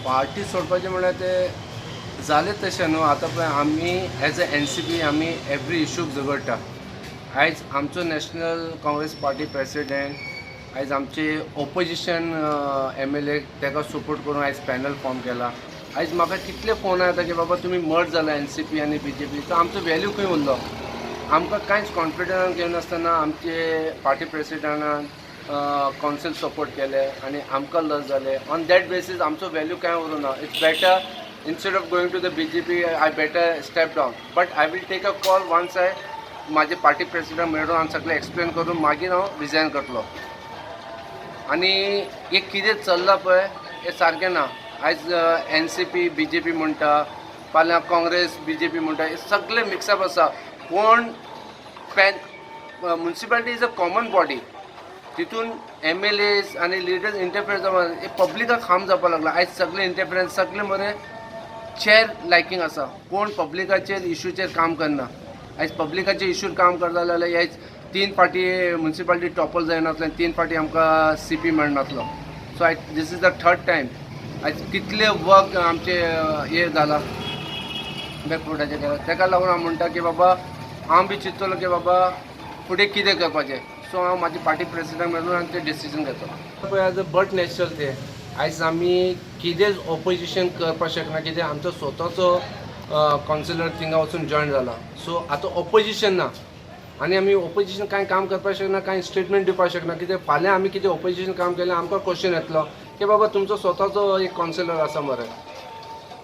Party सोडपाचें म्हळ्यार ते जालें तशें न्हू. आतां पळय आमी एज अ NCP आमी एवरी इश्यूक झगडटा. आयज आमचो नॅशनल काँग्रेस पार्टी प्रेसिडेंट आयज आमचे ओपोजिशन MLA ताका सपोर्ट करून आयज पॅनल फॉर्म केला. आयज म्हाका कितले फोन येता की बाबा तुमी मर्ज जाला NCP आनी BJP, तर आमचो वॅल्यू खंय उरलो. आमकां कांयच कॉन्फिडन्स घेवन आसतना आमचे पार्टी प्रेसिडेंटान कावन्सील सपोर्ट केले आनी आमकां लज जाले. ऑन दॅट बेसीस आमचो वॅल्यू कांय उरूं ना. It's better instead of going to the BJP I better step down. But I will take a call once I माझे पार्टी प्रेसिडेंट मेळून आनी सगळें एक्सप्लेन करून मागीर हांव रिजायन करतलो. आनी हे कितें चल्लां पळय हें सारकें ना. आयज NCP BJP म्हणटा, फाल्यां काँग्रेस BJP म्हणटा, हे सगळे मिक्सअप आसा. कोण municipality is a common body. तितून MLAs आनी लिडर्स इंटरफियर जावप हे पब्लिकाक हार्म जावपाक लागला. आयज सगळे इंटरफिरन्स सगळे मरे चेर लायकींग आसा. कोण पब्लिकाचेर इश्यूचेर काम करना. आयज पब्लिकाचे इश्यूर काम करता जाल्यार आयज 3 फावटी म्युन्सिपालिटी टॉपर जायनासलें, 3 फावटी आमकां CP मेळनासलो. So this is the third time. आयज कितले वर्क आमचे हे जाला बॅकफुटाचे केला. ताका लागून हांव म्हणटा की बाबा हांव बी चिंतलो की बाबा फुडें कितें करपाचें. सो हांव म्हाजी पार्टी प्रेसिडेंट मेळून आनी तें डिसिजन घेतलो. पळय एज अ बट नॅचरल ते आयज आमी कितेंच ऑपोजिशन करपाक शकना. कितें आमचो स्वताचो कावन्सिलर थिंगा वचून जॉयन जाला. सो आतां ऑपोजिशन ना आनी आमी ऑपोजिशन कांय काम करपाक शकना, कांय स्टेटमेंट दिवपाक शकना. कितें फाल्यां आमी कितें ऑपोजिशन काम केलें आमकां क्वेश्चन येतलो की बाबा तुमचो स्वताचो एक कावन्सिलर आसा मरे.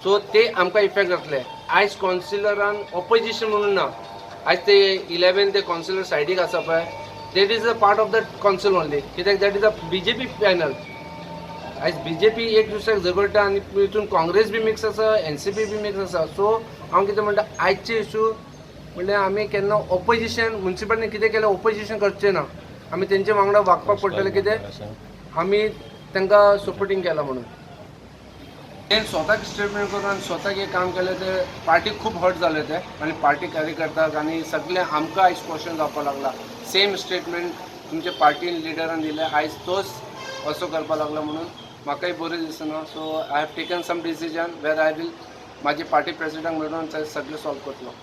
सो ते आमकां इफेक्ट जातले. आयज कावन्सिलरान ऑपोजिशन म्हणून ना. आयज ते 11 ते कावन्सिलर सायडीक आसा पळय, that is a part of the council only. कित्याक that is a BJP panel. आयज BJP एक दुसऱ्याक झगडटा आनी हितून काँग्रेस बी मिक्स आसा, NCP बी मिक्स आसा. सो हांव कितें म्हणटा आयजचे इश्यू म्हणल्यार आमी केन्ना ऑपोजिशन म्युन्सिपालिटीन कितें केलें ऑपोजिशन करचें ना. आमी तेंचे वांगडा वागपाक पडटलें. कितें आमी तांकां सपोर्टींग केलां म्हणून. तें स्वताक स्टेटमेंट करून आनी स्वताक एक काम केलें ते पार्टीक खूब हर्ट जालें ते आनी पार्टी कार्यकर्त्याक आनी सगळे आमकां आयज क्वेश्चन जावपाक लागला. सेम स्टेटमेंट तुमच्या पार्टी लिडरान दिलें आयज तोच असो करपाक लागला म्हणून म्हाकाय बरें दिसना. So I have taken some decision where I will म्हाजे पार्टी प्रेसिडेंट मेळून सगळें सॉल्व करतलो.